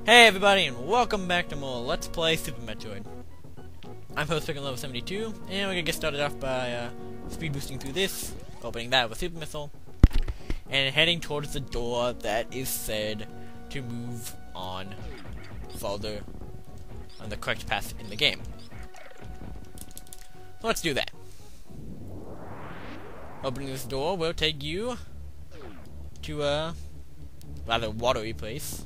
Hey everybody, and welcome back to more Let's Play Super Metroid. I'm host Pick level 72, and we're gonna get started off by speed boosting through this, opening that with a super missile, and heading towards the door that is said to move on further on the correct path in the game. So let's do that. Opening this door will take you to a rather watery place.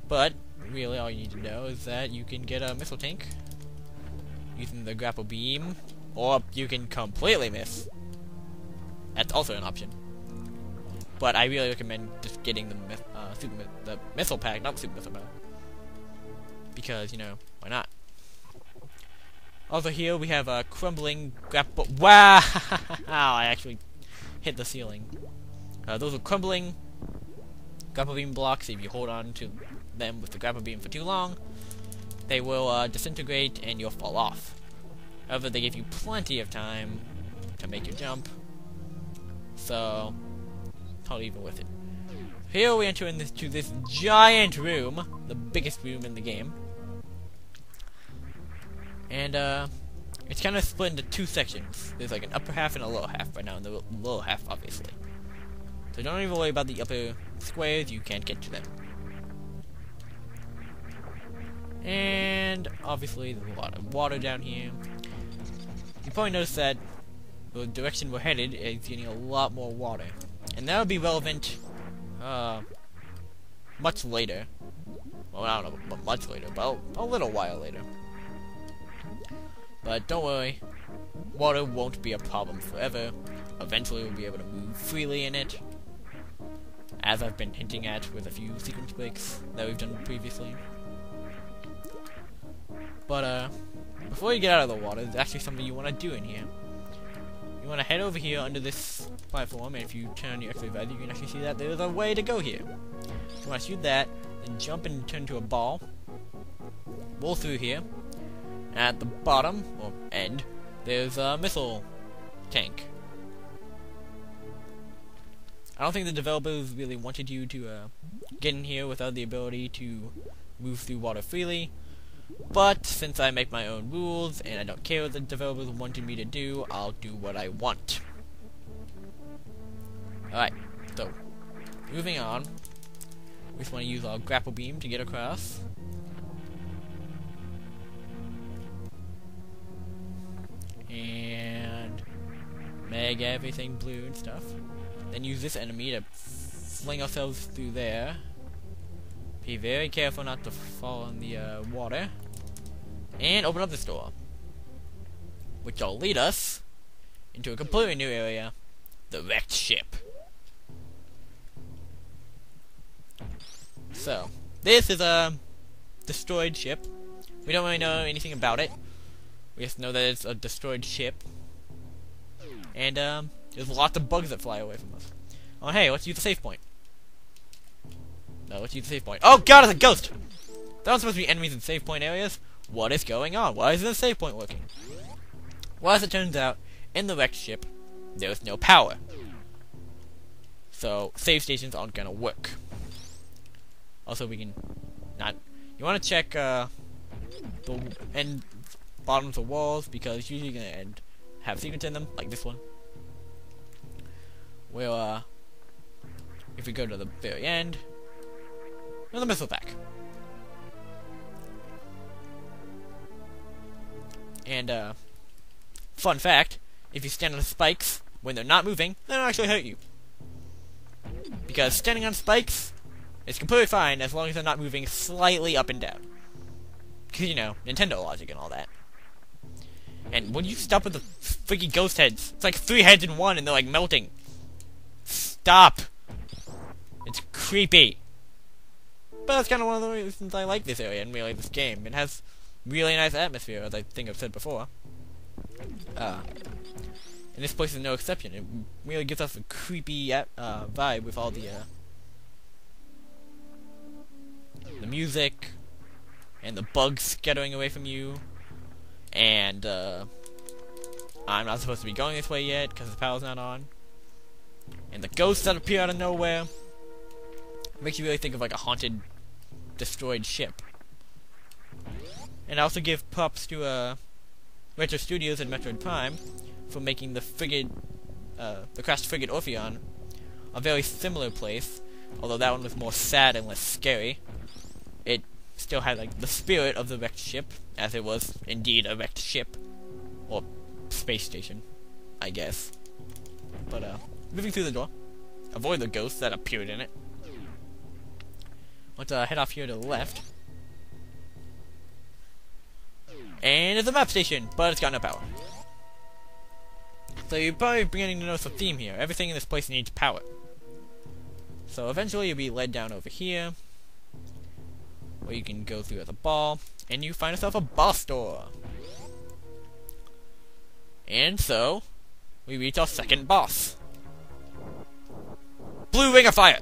But really all you need to know is that you can get a missile tank using the grapple beam, or you can completely miss. That's also an option. But I really recommend just getting the missile pack, not the super missile pack. Because, you know, why not? Also here we have a crumbling grapple. Wow! I actually hit the ceiling. Those are crumbling grapple beam blocks. If you hold on to them with the grapple beam for too long, they will disintegrate and you'll fall off. However, they give you plenty of time to make your jump, so totally even worth it. Here we enter into this giant room, the biggest room in the game, and it's kind of split into two sections. There's like an upper half and a lower half right now, and the lower half obviously. So don't even worry about the upper squares, you can't get to them. And obviously there's a lot of water down here. You probably noticed that the direction we're headed is getting a lot more water. And that will be relevant much later. Well, I don't know, much later, but a little while later. But don't worry, water won't be a problem forever. Eventually we'll be able to move freely in it, as I've been hinting at with a few sequence breaks that we've done previously. But before you get out of the water, there's actually something you want to do in here. You want to head over here under this platform, and if you turn on your X-ray visor, you can actually see that there's a way to go here. You want to shoot that, then jump and turn to a ball, roll through here, and at the bottom, or end, there's a missile tank. I don't think the developers really wanted you to get in here without the ability to move through water freely, but since I make my own rules and I don't care what the developers wanted me to do, I'll do what I want. Alright, so moving on, we just want to use our grapple beam to get across. And make everything blue and stuff. Then use this enemy to fling ourselves through there. Be very careful not to fall in the water. And open up this door, which will lead us into a completely new area, the wrecked ship. So, this is a destroyed ship. We don't really know anything about it. We just know that it's a destroyed ship. And there's lots of bugs that fly away from us. Oh hey, let's use the save point. No, let's use the save point. Oh god, it's a ghost! There aren't supposed to be enemies in save point areas. What is going on? Why isn't the save point working? Well, as it turns out, in the wrecked ship, there's no power. So, save stations aren't gonna work. Also, we can not... You wanna check, the end bottoms of walls, because it's usually gonna have secrets in them, like this one. Well, if we go to the very end, there's a missile pack. And, fun fact, if you stand on the spikes, when they're not moving, they don't actually hurt you. Because standing on spikes is completely fine as long as they're not moving slightly up and down. Because, you know, Nintendo logic and all that. And when you stop with the freaking ghost heads, it's like 3 heads in one and they're like melting. Stop! It's creepy. But that's kind of one of the reasons I like this area and really this game. It has really nice atmosphere, as I think I've said before. And this place is no exception. It really gives us a creepy vibe with all the music and the bugs scattering away from you. And I'm not supposed to be going this way yet because the power's not on. And the ghosts that appear out of nowhere. Makes you really think of like a haunted, destroyed ship. And I also give props to Retro Studios and Metroid Prime for making the frigate, the crashed frigate Orpheon, a very similar place, although that one was more sad and less scary. It still had like the spirit of the wrecked ship, as it was indeed a wrecked ship, or space station, I guess. But moving through the door, avoid the ghosts that appeared in it. Let's head off here to the left. And it's a map station, but it's got no power. So you're probably beginning to notice a theme here. Everything in this place needs power. So eventually you'll be led down over here, where you can go through as a ball, and you find yourself a boss door. And so, we reach our second boss. Blue Ring of Fire!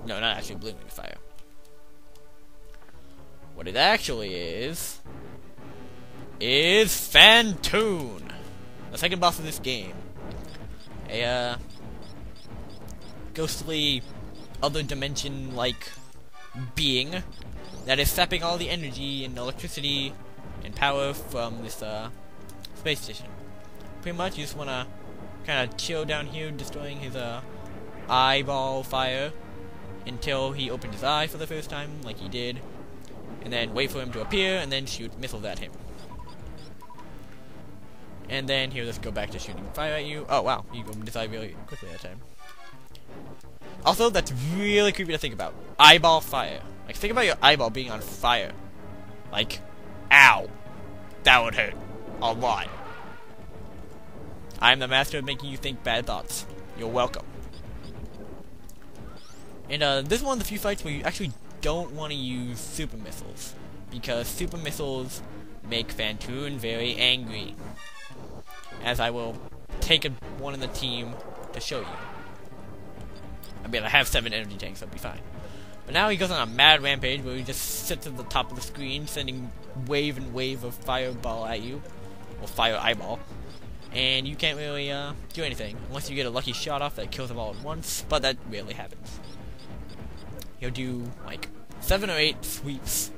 No, not actually Blue Ring of Fire. What it actually is Phantoon, the second boss of this game. A ghostly, other dimension-like being that is sapping all the energy and electricity and power from this space station. Pretty much, you just wanna kind of chill down here, destroying his eyeball fire until he opened his eye for the first time, like he did, and then wait for him to appear, and then shoot missiles at him. And then he'll just go back to shooting fire at you. Oh wow, you opened his eye really quickly that time. Also, that's really creepy to think about. Eyeball fire. Like, think about your eyeball being on fire. Like, ow. That would hurt. A lot. I'm the master of making you think bad thoughts. You're welcome. And this is one of the few fights where you actually don't want to use super missiles, because super missiles make Phantoon very angry, as I will take one in the team to show you. I mean, I have 7 energy tanks, so I'll be fine. But now he goes on a mad rampage where he just sits at the top of the screen, sending wave and wave of fireball at you, or fire eyeball, and you can't really do anything unless you get a lucky shot off that kills them all at once, but that rarely happens. He'll do like 7 or 8 sweeps,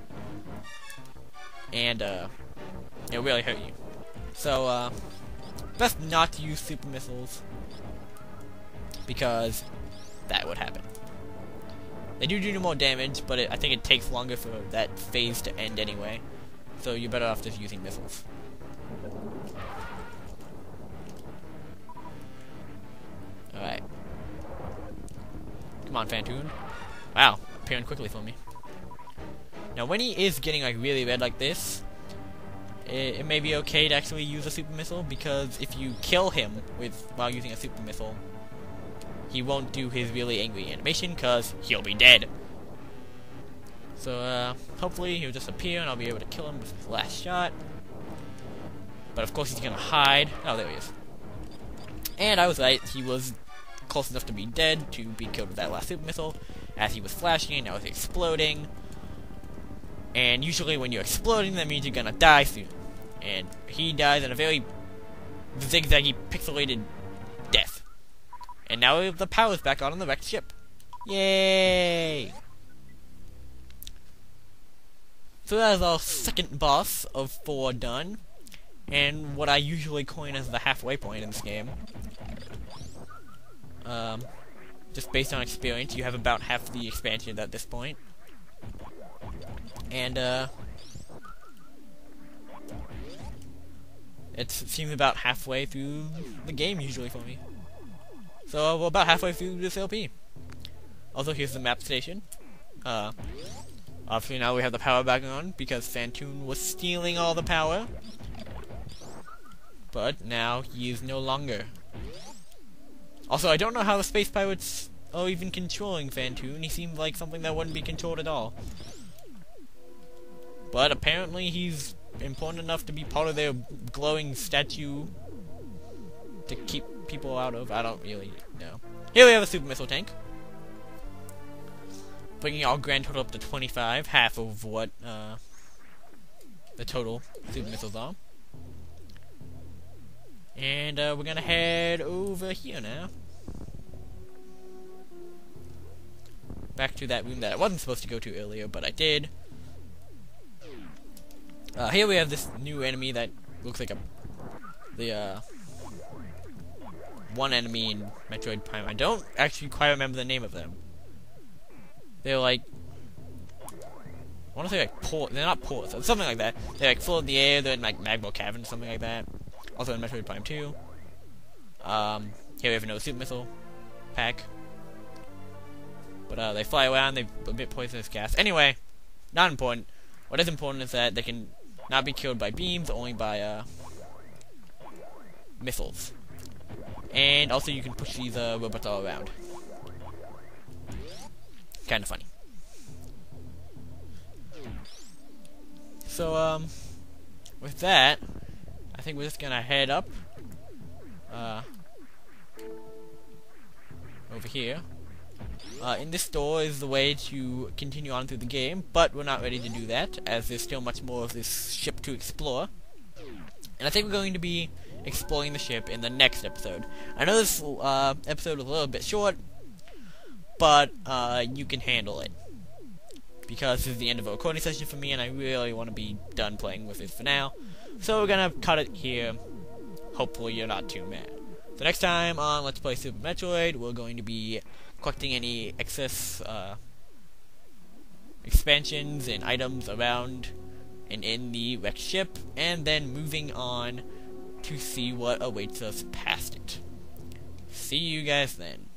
and it'll really hurt you. So best not to use super missiles, because that would happen. They do more damage, but I think it takes longer for that phase to end anyway, so you're better off just using missiles. Alright. Come on, Phantoon. Wow, appearing quickly for me. Now, when he is getting like really red like this, it may be okay to actually use a super missile, because if you kill him while using a super missile, he won't do his really angry animation, because he'll be dead. So, hopefully he'll just appear and I'll be able to kill him with his last shot. But of course he's gonna hide. Oh, there he is. And I was right, he was close enough to be dead to be killed with that last super missile, as he was flashing and now he's exploding. And usually when you're exploding, that means you're gonna die soon. And he dies in a very zigzaggy, pixelated death. And now the power's back on the wrecked ship. Yay! So that is our second boss of 4 done. And what I usually coin as the halfway point in this game. Just based on experience, you have about half the expansion at this point. And, it seems about halfway through the game usually for me. So, we're about halfway through this LP. Also, here's the map station. Obviously now we have the power back on, because Phantoon was stealing all the power. But now he is no longer. Also, I don't know how the space pirates are even controlling Phantoon. He seems like something that wouldn't be controlled at all. But apparently he's important enough to be part of their glowing statue to keep people out of. I don't really know. Here we have a super missile tank, bringing our grand total up to 25, half of what the total super missiles are. And we're gonna head over here now. back to that room that I wasn't supposed to go to earlier, but I did. Here we have this new enemy that looks like the one enemy in Metroid Prime. I don't actually quite remember the name of them. They're like, I want to say like port. They're not ports, something like that. They're like full in the air. They're in like magma caverns, something like that. Also in Metroid Prime 2. Here we have another super missile pack. But they fly around. They emit poisonous gas. Anyway, not important. What is important is that they can not be killed by beams, only by missiles. And also you can push these robots all around. Kind of funny. So, with that, I think we're just gonna head up, over here. In this door is the way to continue on through the game, but we're not ready to do that, as there's still much more of this ship to explore. And I think we're going to be exploring the ship in the next episode. I know this episode was a little bit short, but you can handle it. Because this is the end of a recording session for me, and I really want to be done playing with this for now. So we're gonna cut it here. Hopefully you're not too mad. So next time on Let's Play Super Metroid, we're going to be collecting any excess expansions and items around and in the wrecked ship, and then moving on to see what awaits us past it. See you guys then.